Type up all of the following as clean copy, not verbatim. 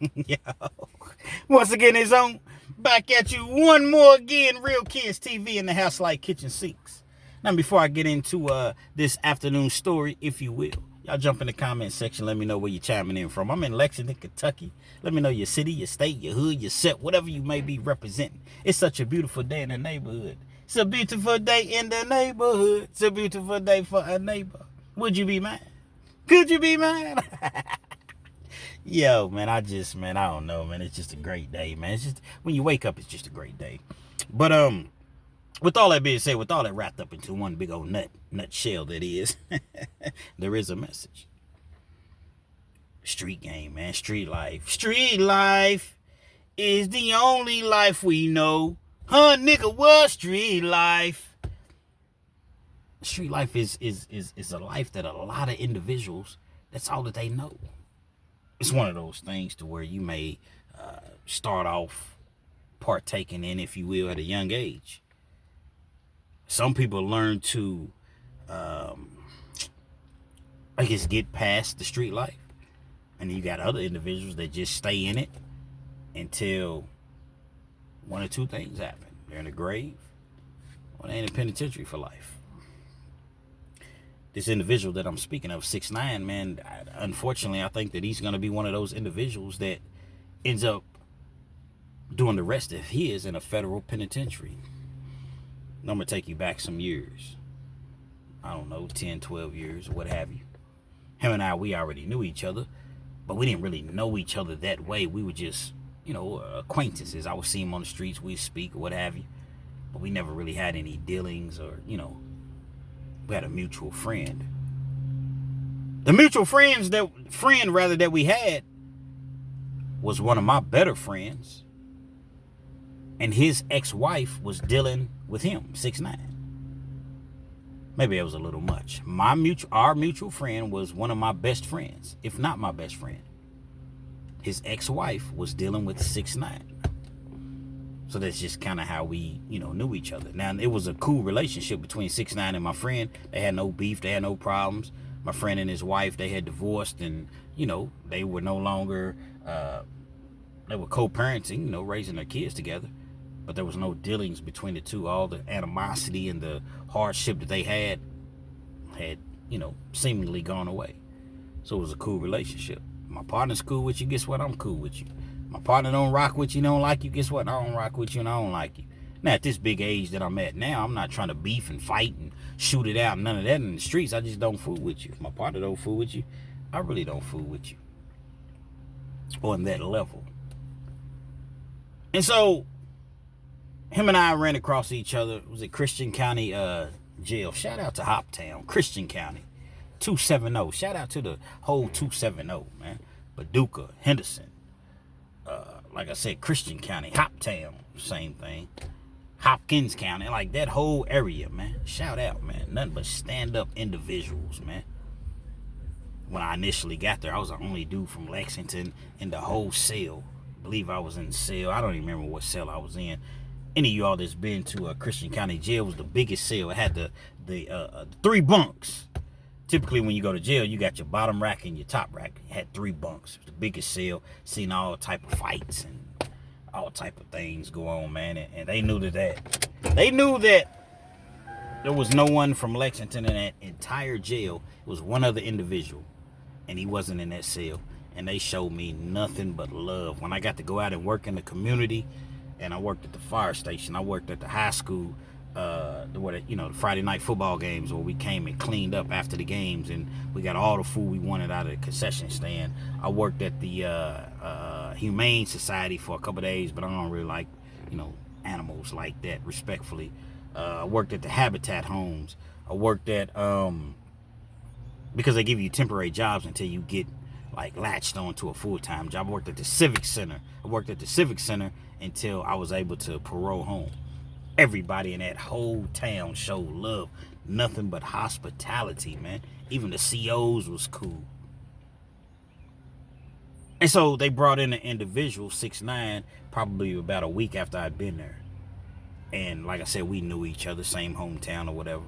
Yo. Once again, it's on. Back at you one more again. Real Kids TV in the house like kitchen sinks. Now, before I get into this afternoon story, if you will, y'all jump in the comment section. Let me know where you're chiming in from. I'm in Lexington, Kentucky. Let me know your city, your state, your hood, your set, whatever you may be representing. It's such a beautiful day in the neighborhood. It's a beautiful day in the neighborhood. It's a beautiful day for a neighbor. Would you be mine? Could you be mine? Yo, man, I don't know, man. It's just a great day, man. It's just, when you wake up, it's just a great day. But, with all that being said, with all that wrapped up into one big old nutshell that is, there is a message. Street game, man. Street life. Street life is the only life we know. Huh, nigga, what? Street life. Street life is a life that a lot of individuals, that's all that they know. It's one of those things to where you may start off partaking in, if you will, at a young age. Some people learn to, get past the street life. And you got other individuals that just stay in it until one or two things happen. They're in the grave or they're in the penitentiary for life. This individual that I'm speaking of, 6ix9ine, man, unfortunately, I think that he's going to be one of those individuals that ends up doing the rest of his in a federal penitentiary. I'm going to take you back some years. I don't know, 10, 12 years, or what have you. Him and I, we already knew each other, but we didn't really know each other that way. We were just, acquaintances. I would see him on the streets, we'd speak, or what have you. But we never really had any dealings or, we had a mutual friend. The mutual friend that we had was one of my better friends, and his ex-wife was dealing with him, 6ix9ine. Maybe it was a little much. Our mutual friend was one of my best friends, if not my best friend. His ex-wife was dealing with 6ix9ine. So that's just kind of how we, knew each other. Now, it was a cool relationship between 6ix9ine and my friend. They had no beef. They had no problems. My friend and his wife, they had divorced, and, they were no longer, they were co-parenting, raising their kids together. But there was no dealings between the two. All the animosity and the hardship that they had, seemingly gone away. So it was a cool relationship. My partner's cool with you. Guess what? I'm cool with you. My partner don't rock with you, don't like you. Guess what? I don't rock with you and I don't like you. Now, at this big age that I'm at now, I'm not trying to beef and fight and shoot it out. None of that in the streets. I just don't fool with you. If my partner don't fool with you, I really don't fool with you on that level. And so, him and I ran across each other. It was at Christian County jail. Shout out to Hoptown, Christian County, 270. Shout out to the whole 270, man. Paducah, Henderson. Like I said, Christian County, Hoptown, same thing. Hopkins County, like that whole area, man. Shout out, man. Nothing but stand-up individuals, man. When I initially got there, I was the only dude from Lexington in the whole cell. I believe I was in the cell. I don't even remember what cell I was in. Any of y'all that's been to Christian County jail, was the biggest cell. It had the 3 bunks. Typically, when you go to jail, you got your bottom rack and your top rack. It had 3 bunks. It was the biggest cell. Seen all type of fights and all type of things go on, man. And they knew that. They knew that there was no one from Lexington in that entire jail. It was one other individual, and he wasn't in that cell. And they showed me nothing but love. When I got to go out and work in the community, and I worked at the fire station, I worked at the high school, the Friday night football games where we came and cleaned up after the games, and we got all the food we wanted out of the concession stand. I worked at the Humane Society for a couple of days, but I don't really like, animals like that, respectfully. I worked at the Habitat homes. I worked at, because they give you temporary jobs until you get latched on to a full-time job. I worked at the Civic Center. Until I was able to parole home. Everybody in that whole town showed love. Nothing but hospitality, man. Even the COs was cool. And so they brought in an individual, 6ix9ine, probably about a week after I'd been there. And like I said, we knew each other, same hometown or whatever.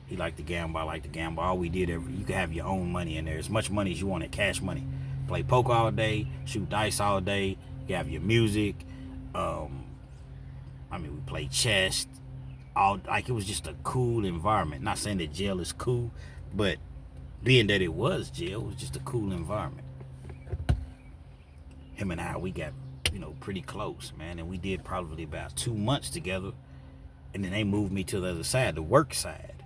He liked to gamble, I liked to gamble. All we did, you could have your own money in there. As much money as you wanted, cash money. play poker all day, shoot dice all day, you have your music. We played chess. It was just a cool environment. Not saying that jail is cool, but being that it was jail, it was just a cool environment. Him and I, we got, pretty close, man. And we did probably about 2 months together. And then they moved me to the other side, the work side.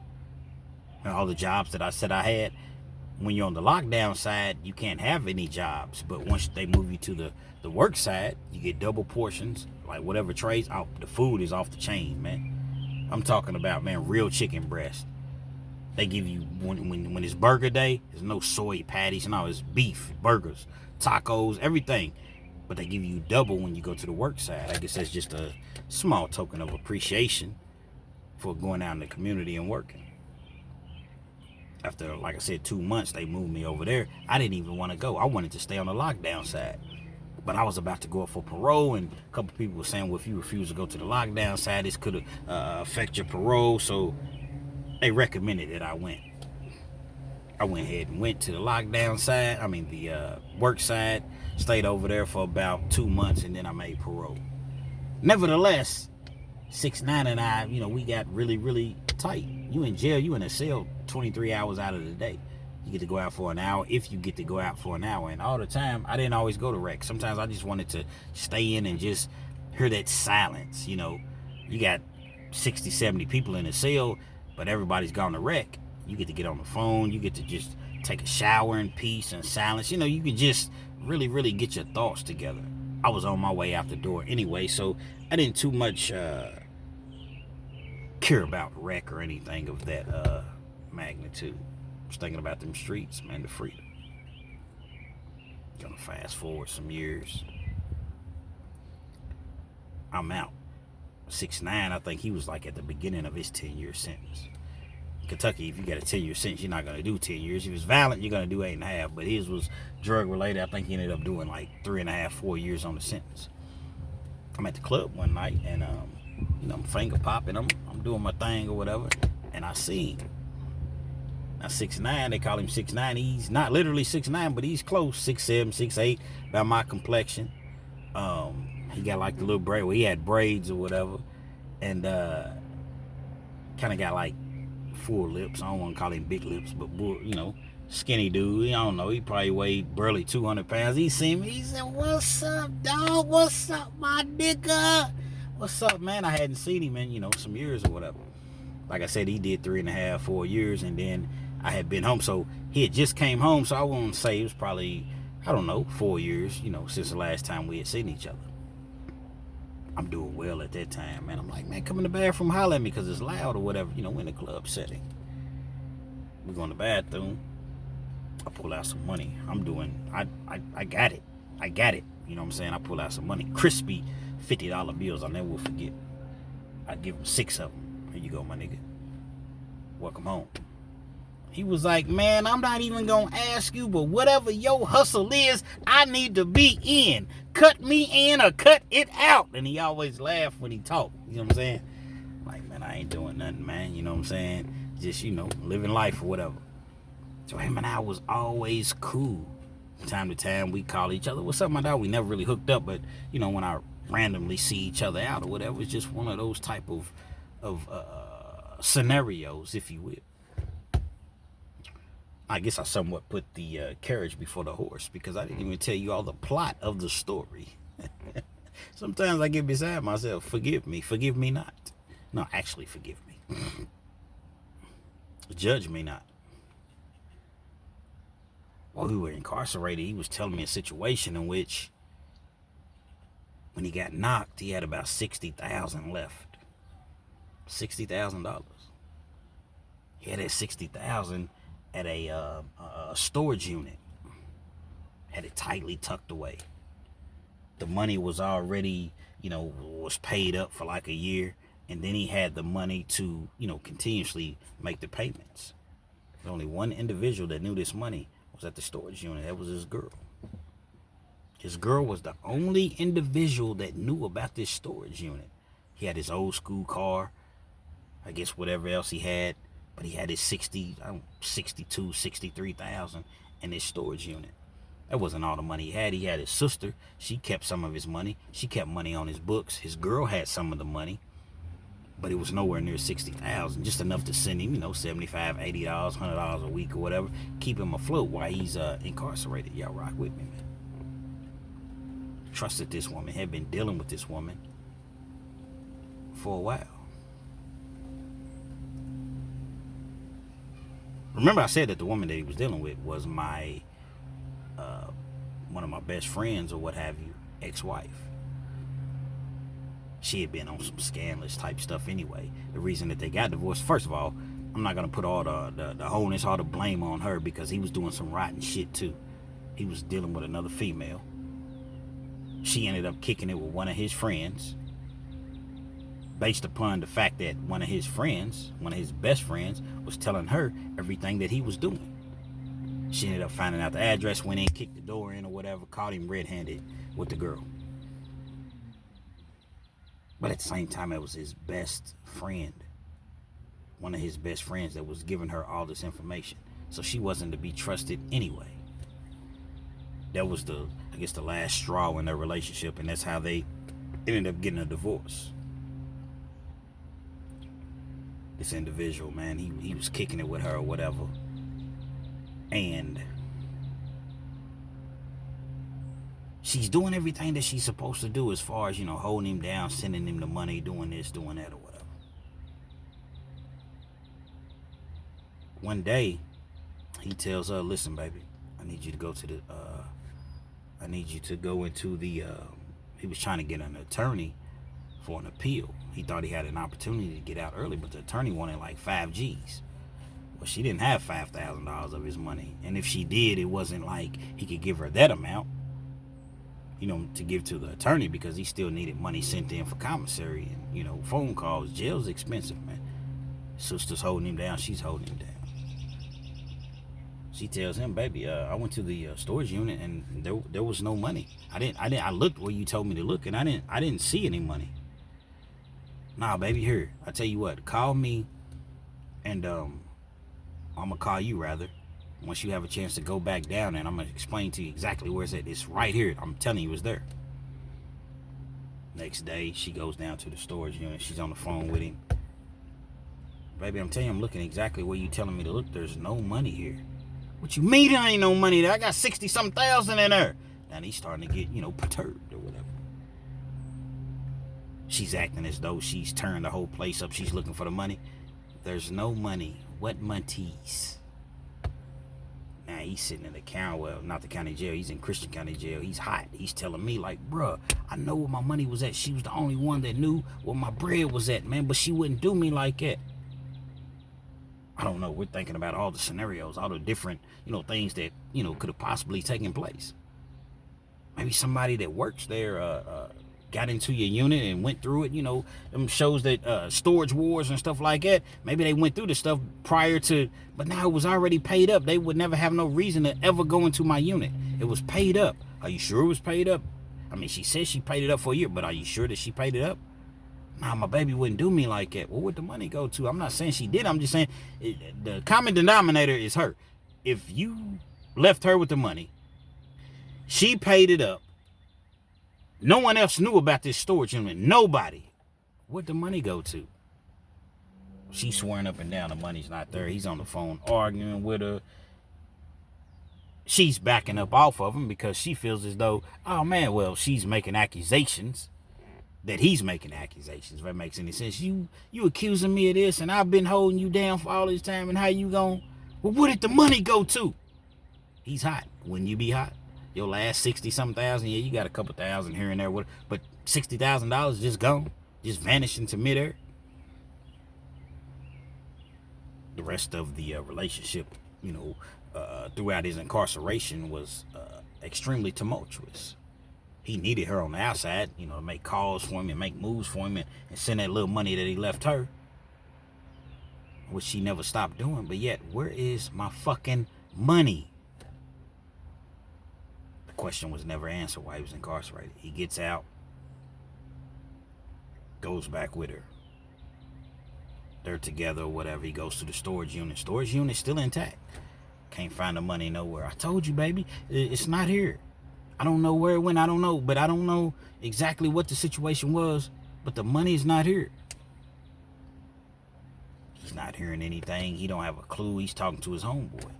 And all the jobs that I said I had, when you're on the lockdown side, you can't have any jobs. But once they move you to the work side, you get double portions. Like whatever trades, the food is off the chain, man. I'm talking about, man, real chicken breast. They give you, when it's burger day, there's no soy patties. No, it's beef, burgers, tacos, everything. But they give you double when you go to the work side. I guess that's just a small token of appreciation for going out in the community and working. After, like I said, 2 months, they moved me over there. I didn't even want to go. I wanted to stay on the lockdown side. But I was about to go up for parole, and a couple people were saying, well, if you refuse to go to the lockdown side, this could affect your parole. So they recommended that I went. I went ahead and went to the lockdown side, the work side, stayed over there for about 2 months, and then I made parole. Nevertheless, 6ix9ine and I, we got really, really tight. You in jail, you in a cell 23 hours out of the day. You get to go out for an hour, if you get to go out for an hour. And all the time, I didn't always go to rec. Sometimes I just wanted to stay in and just hear that silence. You got 60, 70 people in a cell, but everybody's gone to rec. You get to get on the phone. You get to just take a shower in peace and silence. You can just really, really get your thoughts together. I was on my way out the door anyway, so I didn't too much care about rec or anything of that magnitude. I was thinking about them streets, man, the freedom. Gonna fast forward some years. I'm out. 6ix9ine, I think he was like at the beginning of his 10-year sentence. Kentucky, if you got a 10-year sentence, you're not going to do 10 years. If it was violent, you're going to do 8.5. But his was drug related. I think he ended up doing like 3.5, 4 years on the sentence. I'm at the club one night, and I'm finger popping. I'm doing my thing or whatever, and I see him. Now 6ix9ine, they call him 6ix9ine. He's not literally 6'9", but he's close, 6'7", 6'8", about my complexion. He got like the little braid. Well, he had braids or whatever, and kind of got like full lips. I don't want to call him big lips, but skinny dude. I don't know. He probably weighed barely 200 pounds. He seen me. He said, "What's up, dog? What's up, my nigga? What's up, man?" I hadn't seen him in some years or whatever. Like I said, he did 3.5, 4 years, and then I had been home. So he had just came home. So I won't say it was probably, 4 years, since the last time we had seen each other. I'm doing well at that time, man. I'm like, man, come in the bathroom, holler at me because it's loud or whatever, in the club setting. We go in the bathroom. I pull out some money. I got it. I got it. You know what I'm saying? I pull out some money. Crispy $50 bills. I'll never forget. I give him 6 of them. Here you go, my nigga. Welcome home. He was like, man, I'm not even going to ask you, but whatever your hustle is, I need to be in. Cut me in or cut it out. And he always laughed when he talked. You know what I'm saying? Like, man, I ain't doing nothing, man. You know what I'm saying? Just, living life or whatever. So him and I was always cool. From time to time, we call each other, what's up, my dog? We never really hooked up, but, when I randomly see each other out or whatever, it's just one of those type of scenarios, if you will. I guess I somewhat put the carriage before the horse because I didn't even tell you all the plot of the story. Sometimes I get beside myself. Forgive me not. No, actually forgive me. Judge me not. While we were incarcerated, he was telling me a situation in which when he got knocked, he had about $60,000 left. $60,000. He had that $60,000 at a storage unit. Had it tightly tucked away. The money was already, was paid up for like a year. And then he had the money to, continuously make the payments. There's only one individual that knew this money was at the storage unit. That was his girl. His girl was the only individual that knew about this storage unit. He had his old school car. I guess whatever else he had. But he had his 63,000 in his storage unit. That wasn't all the money he had. He had his sister. She kept some of his money. She kept money on his books. His girl had some of the money, but it was nowhere near $60,000. Just enough to send him, $75, $80, $100 a week or whatever. Keep him afloat while he's incarcerated. Y'all rock with me, man. Trusted this woman. Had been dealing with this woman for a while. Remember I said that the woman that he was dealing with was my one of my best friends or what have you, ex-wife. She had been on some scandalous type stuff anyway. The reason that they got divorced, first of all, I'm not going to put all the wholeness, all the blame on her, because he was doing some rotten shit too. He was dealing with another female. She ended up kicking it with one of his friends, based upon the fact that one of his best friends, was telling her everything that he was doing. She ended up finding out the address, went in, kicked the door in or whatever, caught him red-handed with the girl. But at the same time, it was his best friend, one of his best friends, that was giving her all this information. So she wasn't to be trusted anyway. That was the last straw in their relationship, and that's how they ended up getting a divorce. This individual, man, he was kicking it with her or whatever. And she's doing everything that she's supposed to do as far as, holding him down, sending him the money, doing this, doing that, or whatever. One day, he tells her, listen, baby, I need you to go into the, he was trying to get an attorney for an appeal. He thought he had an opportunity to get out early, but the attorney wanted like 5 G's. Well, she didn't have $5,000 of his money. And if she did, it wasn't like he could give her that amount, to give to the attorney, because he still needed money sent in for commissary and, phone calls. Jail's expensive, man. Sister's holding him down. She's holding him down. She tells him, baby, I went to the storage unit and there was no money. I looked where you told me to look, and I didn't see any money. Nah, baby, here, I tell you what, call me, and I'm gonna call you rather, once you have a chance to go back down, and I'm gonna explain to you exactly where it's at. It's right here. I'm telling you, it's there. Next day, she goes down to the storage unit. She's on the phone with him. Baby, I'm telling you, I'm looking exactly where you telling me to look. There's no money here. What you mean there ain't no money there? I got 60-something thousand in there. And he's starting to get, perturbed or whatever. She's acting as though she's turned the whole place up. She's looking for the money. There's no money. What monies? Now he's sitting in the county, well, not the county jail. He's in Christian County Jail. He's hot. He's telling me like, bruh, I know where my money was at. She was the only one that knew where my bread was at, man. But she wouldn't do me like that. I don't know. We're thinking about all the scenarios, all the different, things that, could have possibly taken place. Maybe somebody that works there got into your unit and went through it. Them shows that storage wars and stuff like that. Maybe they went through the stuff prior to, but now it was already paid up. They would never have no reason to ever go into my unit. It was paid up. Are you sure it was paid up? I mean, she said she paid it up for a year, but are you sure that she paid it up? Nah, my baby wouldn't do me like that. Well, where'd the money go to? I'm not saying she did. I'm just saying the common denominator is her. If you left her with the money, she paid it up. No one else knew about this storage unit. Nobody. Where'd the money go to? She's swearing up and down the money's not there. He's on the phone arguing with her. She's backing up off of him because she feels as though, oh man, well, she's making accusations that he's making accusations. If that makes any sense. You accusing me of this, and I've been holding you down for all this time, and how you gon'? Well, where did the money go to? He's hot. Wouldn't you be hot? Your last 60-something thousand, yeah, you got a couple thousand here and there, but $60,000 just gone, just vanished into midair. The rest of the relationship, throughout his incarceration was extremely tumultuous. He needed her on the outside, to make calls for him and make moves for him and send that little money that he left her, which she never stopped doing. But yet, where is my fucking money? The question was never answered while he was incarcerated. He gets out, goes back with her. They're together or whatever. He goes to the storage unit. Storage unit still intact. Can't find the money nowhere. I told you, baby, it's not here. I don't know where it went. I don't know, but I don't know exactly what the situation was, but the money is not here. He's not hearing anything. He don't have a clue. He's talking to his homeboy.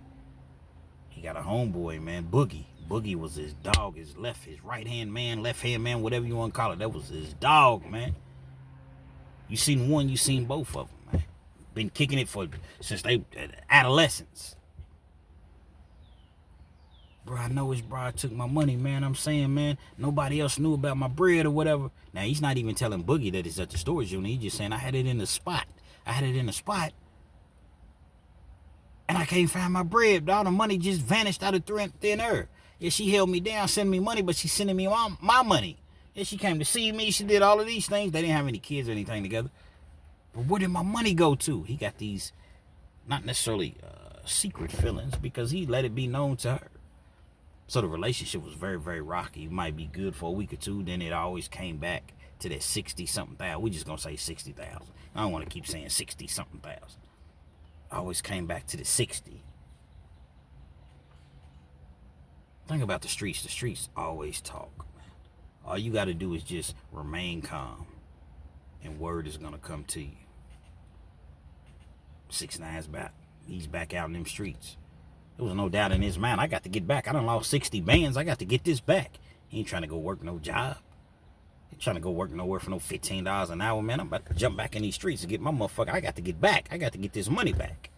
He got a homeboy, man, Boogie. Boogie was his dog, his right hand man, left hand man, whatever you want to call it. That was his dog, man. You seen one, you seen both of them, man. Been kicking it since they adolescence. Bro, I know his bro took my money, man. I'm saying, man, nobody else knew about my bread or whatever. Now, he's not even telling Boogie that it's at the storage unit. He's just saying, I had it in the spot. And I can't find my bread. All the money just vanished out of thin air. Yeah, she held me down, sending me money, but she's sending me my money. Yeah, she came to see me. She did all of these things. They didn't have any kids or anything together. But where did my money go to? He got these, not necessarily secret feelings, because he let it be known to her. So the relationship was very, very rocky. It might be good for a week or two. Then it always came back to that 60-something thousand. We just going to say 60,000. I don't want to keep saying 60-something thousand. Always came back to the 60. Think about the streets. The streets always talk. All you got to do is just remain calm, and word is going to come to you. 6ix9ine's back. He's back out in them streets. There was no doubt in his mind, I got to get back. I done lost 60 bands. I got to get this back. He ain't trying to go work no job. He ain't trying to go work nowhere for no $15 an hour, man. I'm about to jump back in these streets and get my motherfucker. I got to get back. I got to get this money back.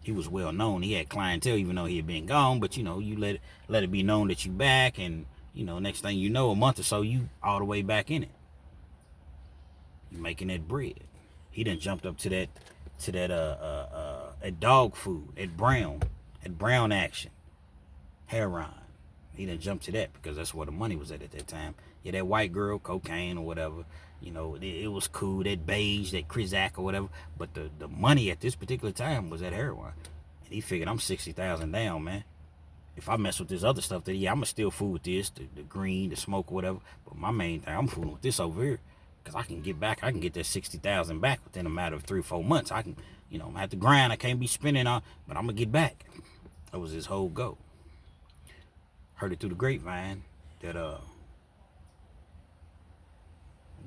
He was well known. He had clientele, even though he had been gone. But, you know, you let it be known that you back. And, you know, next thing you know, a month or so, you all the way back in it. You making that bread. He done jumped up to that dog food, at Brown Action, Heron. He done jumped to that because that's where the money was at that time. Yeah, that white girl, cocaine or whatever, you know, it was cool. That beige, that Krizak or whatever. But the money at this particular time was at heroin. And he figured, I'm 60,000 down, man. If I mess with this other stuff, then yeah, I'm going to still fool with this, the green, the smoke or whatever. But my main thing, I'm fooling with this over here. Because I can get that 60,000 back within a matter of 3 or 4 months. I can, you know, I'm going to have to grind. I can't be spending on, but I'm going to get back. That was his whole goal. Heard it through the grapevine that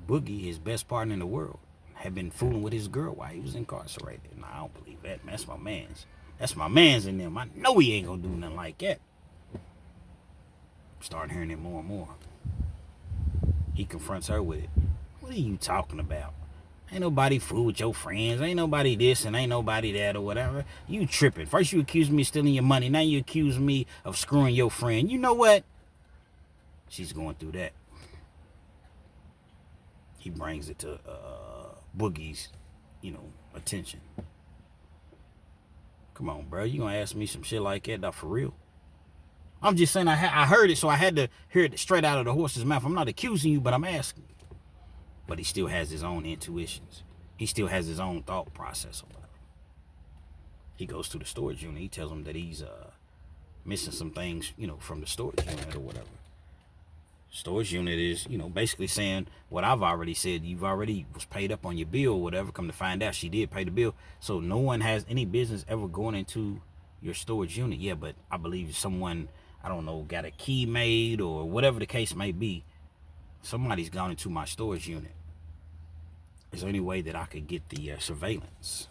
Boogie, his best partner in the world, had been fooling with his girl while he was incarcerated. Nah, I don't believe that, man. That's my man's. That's my man's in them. I know he ain't gonna do nothing like that. Starting hearing it more and more. He confronts her with it. What are you talking about? Ain't nobody fool with your friends. Ain't nobody this and ain't nobody that or whatever. You tripping. First you accuse me of stealing your money. Now you accuse me of screwing your friend. You know what? She's going through that. He brings it to Boogie's, you know, attention. Come on, bro. You gonna ask me some shit like that? Now, for real? I'm just saying I heard it, so I had to hear it straight out of the horse's mouth. I'm not accusing you, but I'm asking. But he still has his own intuitions. He still has his own thought process about it. He goes to the storage unit. He tells him that he's missing some things, you know, from the storage unit or whatever. Storage unit is, you know, basically saying what I've already said. You've already was paid up on your bill or whatever. Come to find out, she did pay the bill. So no one has any business ever going into your storage unit. Yeah, but I believe someone, I don't know, got a key made or whatever the case may be. Somebody's gone into my storage unit. Is there any way that I could get the surveillance?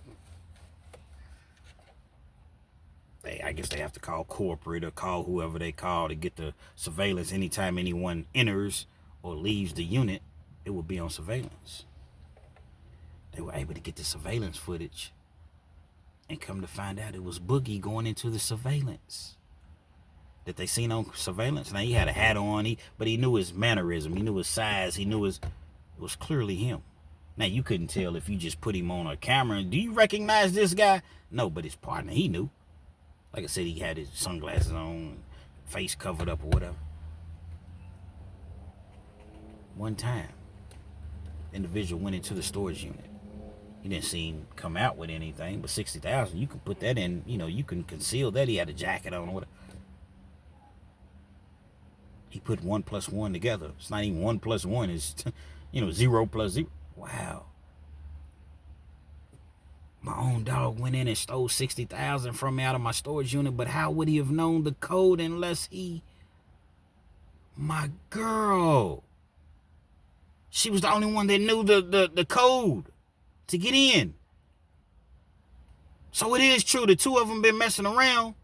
I guess they have to call corporate or call whoever they call to get the surveillance. Anytime anyone enters or leaves the unit, it will be on surveillance. They were able to get the surveillance footage and come to find out it was Boogie going into the surveillance that they seen on surveillance. Now, he had a hat on, but he knew his mannerism. He knew his size. He knew it was clearly him. Now, you couldn't tell if you just put him on a camera. Do you recognize this guy? No, but his partner, he knew. Like I said, he had his sunglasses on, face covered up or whatever. One time, the individual went into the storage unit. He didn't see him come out with anything, but 60,000, you can put that in, you know, you can conceal that. He had a jacket on or whatever. He put 1 + 1 together. It's not even 1 + 1. It's, you know, 0 + 0. Wow. My own dog went in and stole $60,000 from me out of my storage unit, but how would he have known the code unless he... My girl. She was the only one that knew the code to get in. So it is true. The two of them been messing around.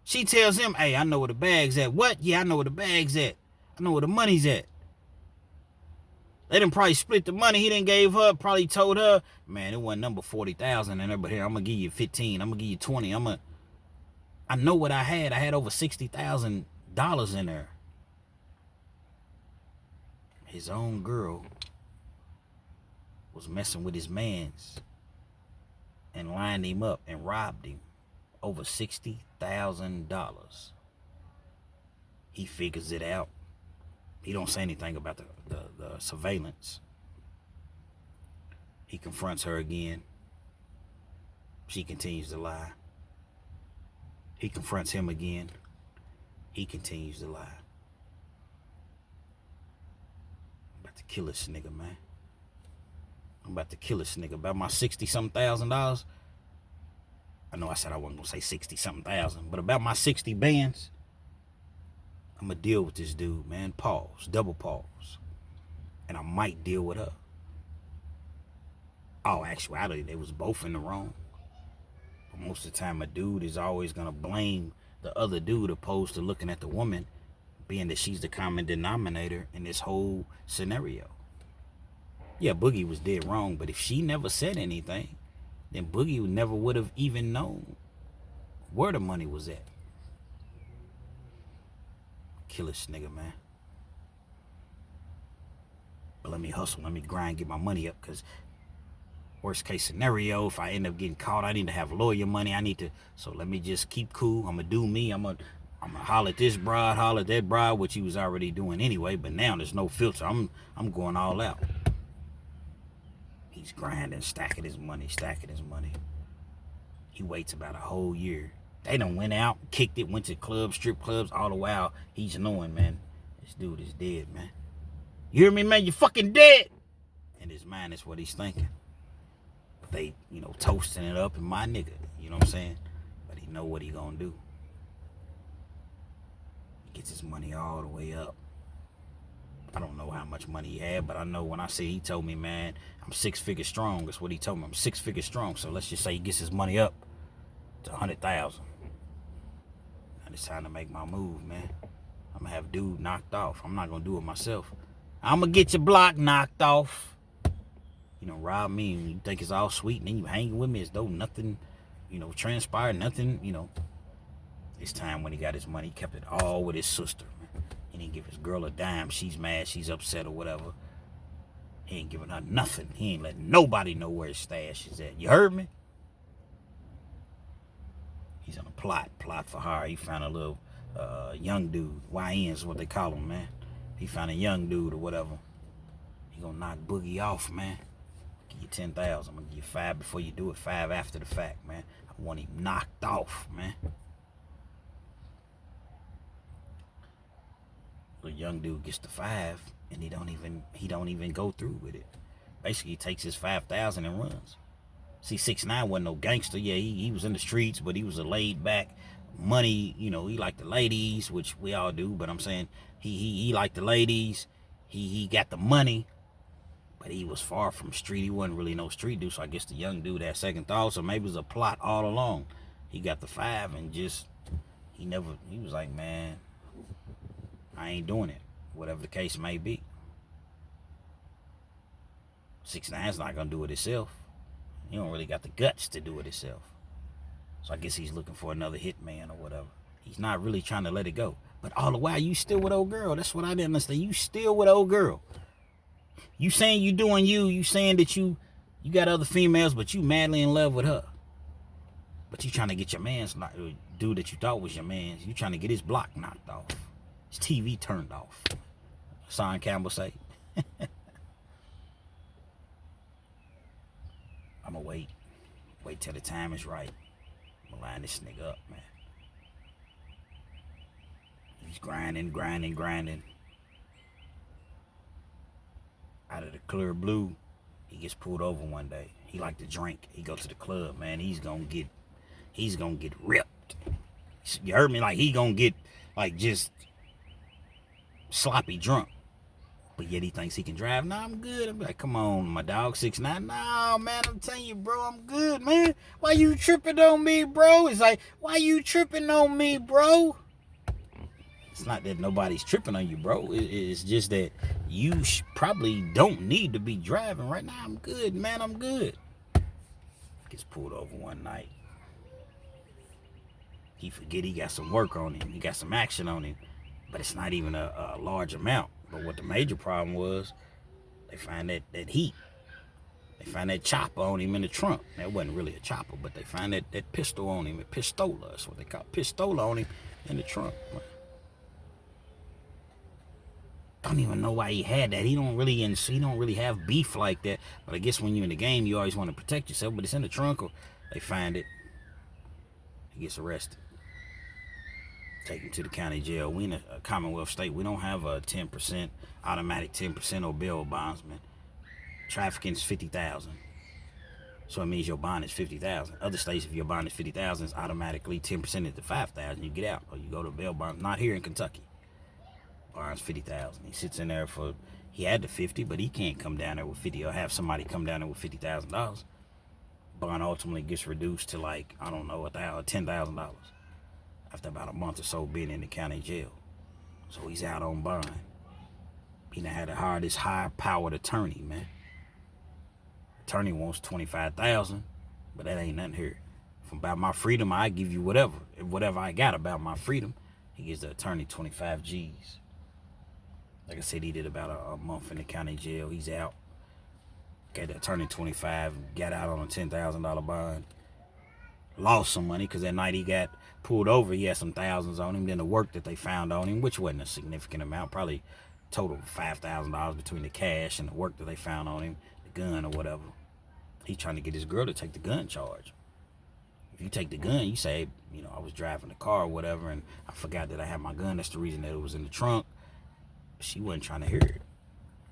She tells him, hey, I know where the bag's at. What? Yeah, I know where the bag's at. I know where the money's at. They done probably split the money he done gave her. Probably told her, man, it wasn't number 40,000 in there, but here, I'm going to give you 15. I'm going to give you 20. I know what I had. I had over $60,000 in there. His own girl was messing with his mans and lined him up and robbed him over $60,000. He figures it out. He don't say anything about the surveillance. He confronts her again. She continues to lie. He confronts him again. He continues to lie. I'm about to kill this nigga, man. I'm about to kill this nigga. About my 60-something thousand dollars. I know I said I wasn't gonna say 60-something thousand, but about my 60 bands, I'm gonna deal with this dude, man. Pause, double pause. And I might deal with her. Oh, actuality, they was both in the wrong. But most of the time, a dude is always gonna blame the other dude opposed to looking at the woman, being that she's the common denominator in this whole scenario. Yeah, Boogie was dead wrong, but if she never said anything, then Boogie never would have even known where the money was at. Kill this nigga, man. But let me hustle, let me grind, get my money up, because worst case scenario, if I end up getting caught, I need to have lawyer money. So let me just keep cool. I'm going to do me. I'm going to holler at this broad, holler at that broad, which he was already doing anyway, but now there's no filter. I'm going all out. He's grinding, stacking his money. He waits about a whole year. They done went out, kicked it, went to clubs, strip clubs, all the while he's knowing, man, this dude is dead, man. You hear me, man? You fucking dead. In his mind, that's what he's thinking. But they, toasting it up, and my nigga, you know what I'm saying? But he know what he gonna do. He gets his money all the way up. I don't know how much money he had, but I know when I say he told me, man, I'm 6 figures strong. That's what he told me. I'm 6 figures strong. So let's just say he gets his money up to 100,000. And it's time to make my move, man. I'm gonna have dude knocked off. I'm not gonna do it myself. I'm gonna get your block knocked off. Rob me, and you think it's all sweet, and then you hanging with me as though nothing, transpired, nothing, This time when he got his money, he kept it all with his sister, man. He didn't give his girl a dime. She's mad, she's upset or whatever. He ain't giving her nothing. He ain't letting nobody know where his stash is at. You heard me? He's on a plot for hire. He found a little young dude. YN is what they call him, man. He found a young dude or whatever. He gonna knock Boogie off, man. Give you 10,000. I'm gonna give you 5 before you do it, 5 after the fact, man. I want him knocked off, man. The young dude gets the 5, and he don't even go through with it. Basically, he takes his 5,000 and runs. See, 6ix9ine wasn't no gangster. Yeah, he was in the streets, but he was a laid back money. He liked the ladies, which we all do. But I'm saying he liked the ladies. He got the money, but he was far from street. He wasn't really no street dude. So I guess the young dude had second thoughts, or maybe it was a plot all along. He got the 5 and just he was like, man, I ain't doing it. Whatever the case may be. 6ix9ine's not gonna do it himself. He don't really got the guts to do it himself. So I guess he's looking for another hitman or whatever. He's not really trying to let it go. But all the while, you still with old girl. That's what I didn't understand. You still with old girl. You saying you doing you. You saying that you got other females, but you madly in love with her. But you trying to get your man's, dude that you thought was your man's, you trying to get his block knocked off. His TV turned off. Son Campbell say. I'm gonna wait till the time is right. I'm gonna line this nigga up, man. He's grinding. Out of the clear blue, He gets pulled over one day. He like to drink. He go to the club, man. He's gonna get ripped. You heard me? Like, he gonna get, like, just sloppy drunk. But yet he thinks he can drive. Nah, I'm good. I'm like, come on, my dog, 6'9". Nah, man, I'm telling you, bro, I'm good, man. Why you tripping on me, bro? It's like, why you tripping on me, bro? It's not that nobody's tripping on you, bro. It's just that you probably don't need to be driving right now. I'm good, man. I'm good. Gets pulled over one night. He forget he got some work on him. He got some action on him. But it's not even a large amount. But what the major problem was, they find that heat. They find that chopper on him in the trunk. That wasn't really a chopper, but they find that pistol on him. A pistola. That's what they call it. Pistola on him in the trunk. Don't even know why he had that. He don't really have beef like that. But I guess when you're in the game, you always want to protect yourself. But it's in the trunk, or they find it. He gets arrested. Take him to the county jail. We in a Commonwealth state. We don't have a 10% automatic 10% or bail bondsman. Trafficking is $50,000. So it means your bond is $50,000. Other states, if your bond is $50,000, it's automatically 10% into $5,000. You get out, or you go to bail bond. Not here in Kentucky. Bond's $50,000. He sits in there for. He had the 50, but he can't come down there with 50 or have somebody come down there with $50,000. Bond ultimately gets reduced to, like, I don't know, $10,000 after about a month or so being in the county jail. So he's out on bond. He done had to hire this high-powered attorney, man. Attorney wants $25,000, but that ain't nothing here. From about my freedom, I give you whatever I got about my freedom. He gives the attorney 25 G's. Like I said, he did about a month in the county jail. He's out. Got the attorney 25, got out on a $10,000 bond. Lost some money because that night he got pulled over, he had some thousands on him. Then the work that they found on him, which wasn't a significant amount, probably total $5,000 between the cash and the work that they found on him, the gun or whatever. He's trying to get his girl to take the gun charge. If you take the gun, you say, I was driving the car or whatever, and I forgot that I had my gun. That's the reason that it was in the trunk. She wasn't trying to hear it.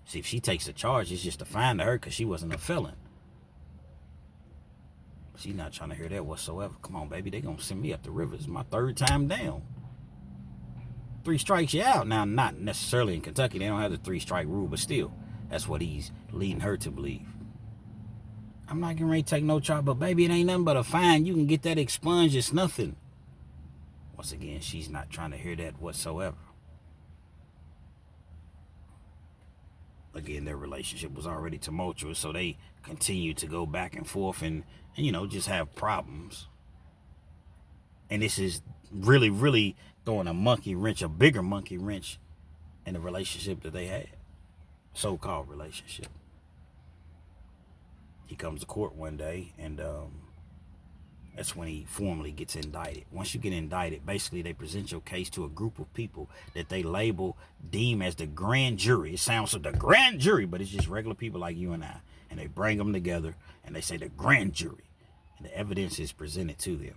See, if she takes the charge, it's just a fine to her because she wasn't a felon. She's not trying to hear that whatsoever. Come on, baby. They going to send me up the river. It's my third time down. 3 strikes, you out. Now, not necessarily in Kentucky. They don't have the 3-strike rule, but still, that's what he's leading her to believe. I'm not getting ready to take no charge, but baby, it ain't nothing but a fine. You can get that expunged. It's nothing. Once again, she's not trying to hear that whatsoever. Again, their relationship was already tumultuous, so they continued to go back and forth and just have problems. And this is really, really throwing a bigger monkey wrench in the relationship that they had. So-called relationship. He comes to court one day, and that's when he formally gets indicted. Once you get indicted, basically they present your case to a group of people that they deem as the grand jury. It sounds like the grand jury, but it's just regular people like you and I. And they bring them together, and they say the grand jury. And the evidence is presented to them.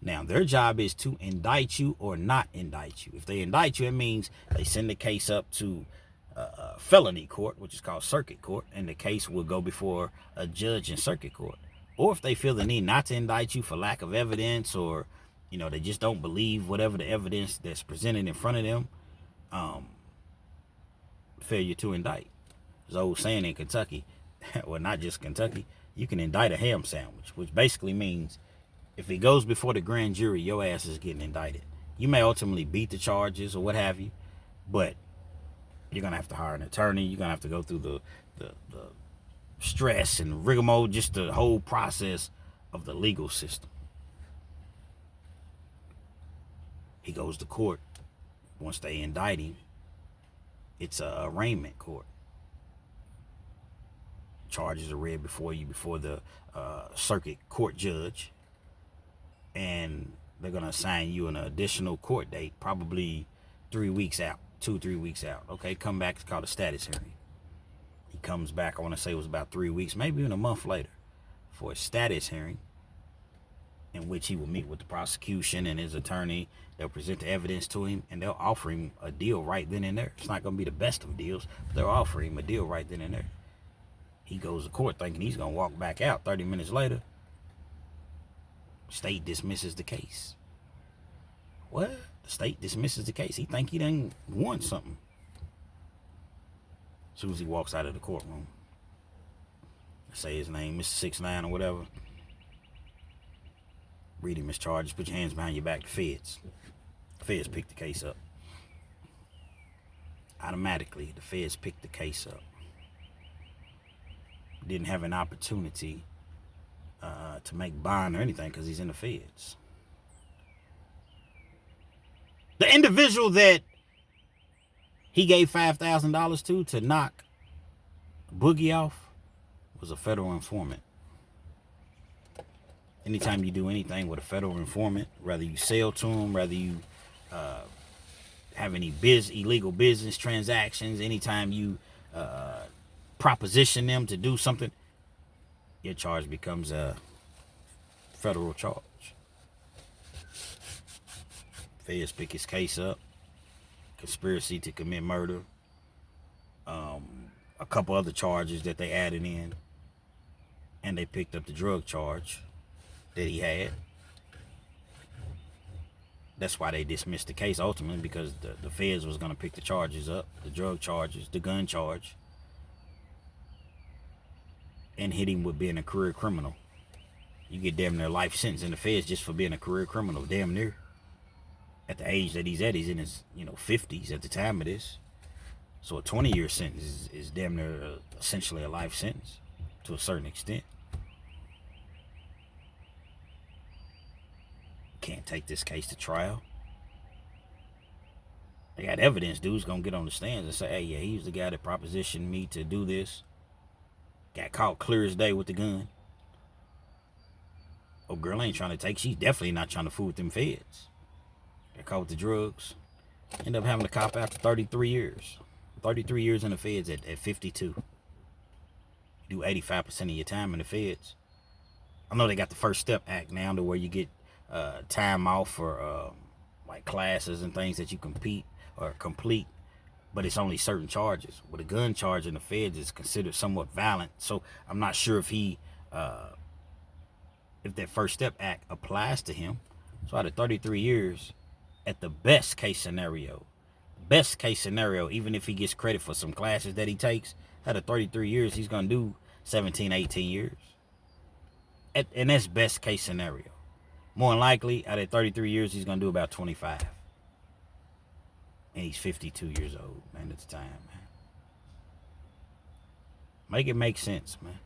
Now, their job is to indict you or not indict you. If they indict you, it means they send the case up to felony court, which is called circuit court, and the case will go before a judge in circuit court. Or if they feel the need not to indict you for lack of evidence, or they just don't believe whatever the evidence that's presented in front of them, failure to indict. There's an old saying in Kentucky, well, not just Kentucky, you can indict a ham sandwich, which basically means if it goes before the grand jury, your ass is getting indicted. You may ultimately beat the charges or what have you, but you're going to have to hire an attorney. You're going to have to go through the stress and rigmarole, just the whole process of the legal system. He goes to court. Once they indict him, it's a arraignment court. Charges are read before the circuit court judge, and they're going to assign you an additional court date, probably 3 weeks out, 2-3 weeks out. Okay, come back. It's called a status hearing. He comes back, I want to say it was about 3 weeks, maybe even a month later, for a status hearing in which he will meet with the prosecution and his attorney. They'll present the evidence to him, and they'll offer him a deal right then and there. It's not going to be the best of deals, but they'll offer him a deal right then and there. He goes to court thinking he's going to walk back out. 30 minutes later, state dismisses the case. What? The state dismisses the case. He think he done won something. As soon as he walks out of the courtroom, say his name, Mr. 6'9" or whatever. Read him his charges. Put your hands behind your back. The feds. The feds picked the case up. Automatically, the feds picked the case up. Didn't have an opportunity to make bond or anything because he's in the feds. The individual that he gave $5,000 to knock Boogie off was a federal informant. Anytime you do anything with a federal informant, whether you sell to them, whether you have any illegal business transactions, anytime you proposition them to do something, your charge becomes a federal charge. Feds pick his case up. Conspiracy to commit murder. A couple other charges that they added in. And they picked up the drug charge that he had. That's why they dismissed the case ultimately, because the feds was going to pick the charges up. The drug charges, the gun charge. And hit him with being a career criminal. You get damn near life sentence in the feds just for being a career criminal. Damn near. At the age that he's at, he's in his 50s at the time of this. So a 20-year sentence is damn near essentially a life sentence to a certain extent. Can't take this case to trial. They got evidence. Dude's gonna get on the stands and say, hey, yeah, he was the guy that propositioned me to do this. Got caught clear as day with the gun. Oh, girl ain't trying to take. She's definitely not trying to fool with them feds. Got caught with the drugs. End up having to cop after 33 years. 33 years in the feds at 52. You do 85% of your time in the feds. I know they got the First Step Act now to where you get time off for like classes and things that you complete, but it's only certain charges. With a gun charge in the feds is considered somewhat violent, so I'm not sure if that First Step Act applies to him. So out of 33 years, at the best case scenario, even if he gets credit for some classes that he takes, out of 33 years, he's going to do 17, 18 years. And that's best case scenario. More than likely, out of 33 years, he's going to do about 25. And he's 52 years old, man, at the time, man. Make it make sense, man.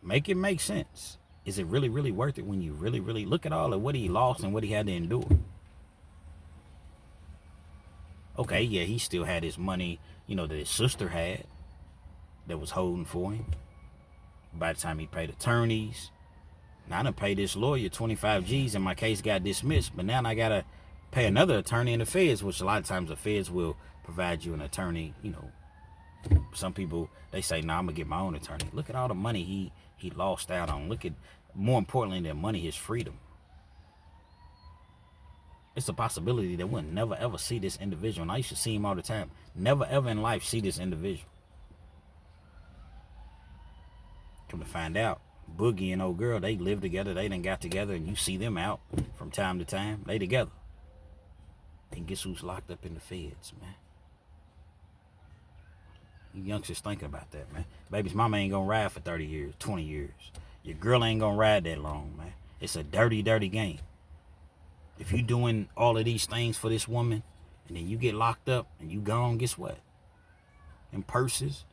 Make it make sense. Is it really, really worth it when you really, really look at all of what he lost and what he had to endure? Okay, yeah, he still had his money, that his sister had that was holding for him. By the time he paid attorneys, now I done paid this lawyer 25 G's and my case got dismissed, but now I got to pay another attorney in the feds, which a lot of times the feds will provide you an attorney. Some people, they say, nah, I'm going to get my own attorney. Look at all the money he lost out on. Look at, more importantly than money, his freedom. It's a possibility that we'll never ever see this individual. And I used to see him all the time. Never ever in life see this individual. Come to find out, Boogie and old girl, they live together. They done got together, and you see them out from time to time. They together. And guess who's locked up in the feds, man? You youngsters thinking about that, man. Baby's mama ain't gonna ride for 30 years, 20 years. Your girl ain't gonna ride that long, man. It's a dirty, dirty game. If you doing all of these things for this woman, and then you get locked up, and you gone, guess what? Them purses,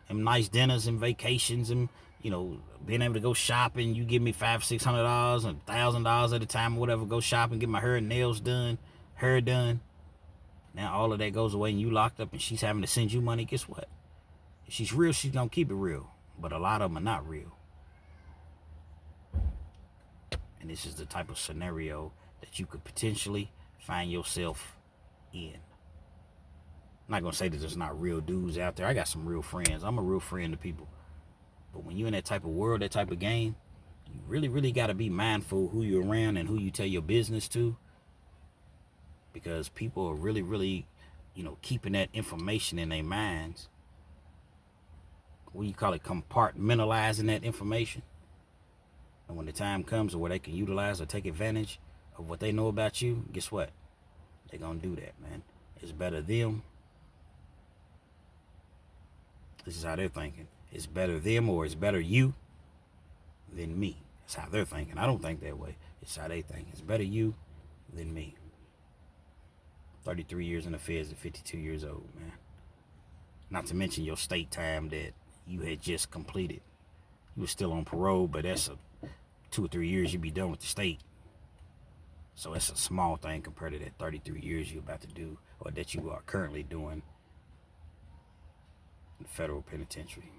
them nice dinners and vacations, and, being able to go shopping, you give me $500, $600, and $1,000 at a time or whatever, go shopping, get my hair and nails done, hair done. Now all of that goes away, and you locked up, and she's having to send you money, guess what? If she's real, she's gonna keep it real. But a lot of them are not real. And this is the type of scenario that you could potentially find yourself in. I'm not gonna say that there's not real dudes out there. I got some real friends. I'm a real friend to people. But when you're in that type of world, that type of game, you really, really gotta be mindful who you're around and who you tell your business to. Because people are really, really, keeping that information in their minds what do you call it, compartmentalizing that information. And when the time comes where they can utilize or take advantage of what they know about you, guess what? They're going to do that, man. It's better them. This is how they're thinking. It's better them or it's better you than me. That's how they're thinking. I don't think that way. It's how they think. It's better you than me. 33 years in the feds at 52 years old, man. Not to mention your state time that you had just completed. You were still on parole, but that's 2 or 3 years you'd be done with the state. So it's a small thing compared to that 33 years you're about to do, or that you are currently doing in the federal penitentiary.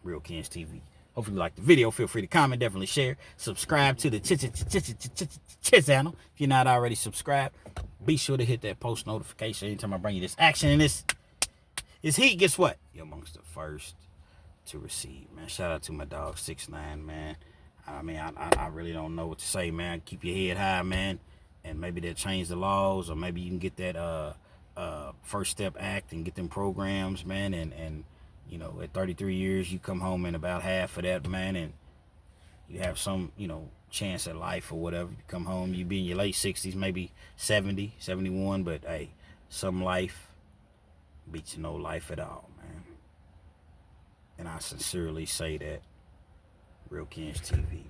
Real Kens TV. Hopefully you like the video. Feel free to comment, definitely share. Subscribe to the channel if you're not already subscribed. Be sure to hit that post notification anytime I bring you this action and this heat. Guess what? You're amongst the first to receive, man. Shout out to my dog 6ix9ine, man. I mean, I really don't know what to say, man. Keep your head high, man. And maybe they'll change the laws, or maybe you can get that First Step Act and get them programs, man. And you know, at 33 years, you come home in about half of that, man, and you have some, you know, chance at life or whatever. You come home, you be in your late 60s, maybe 70, 71, but hey, some life beats no life at all, man. And I sincerely say that. Real Kens TV.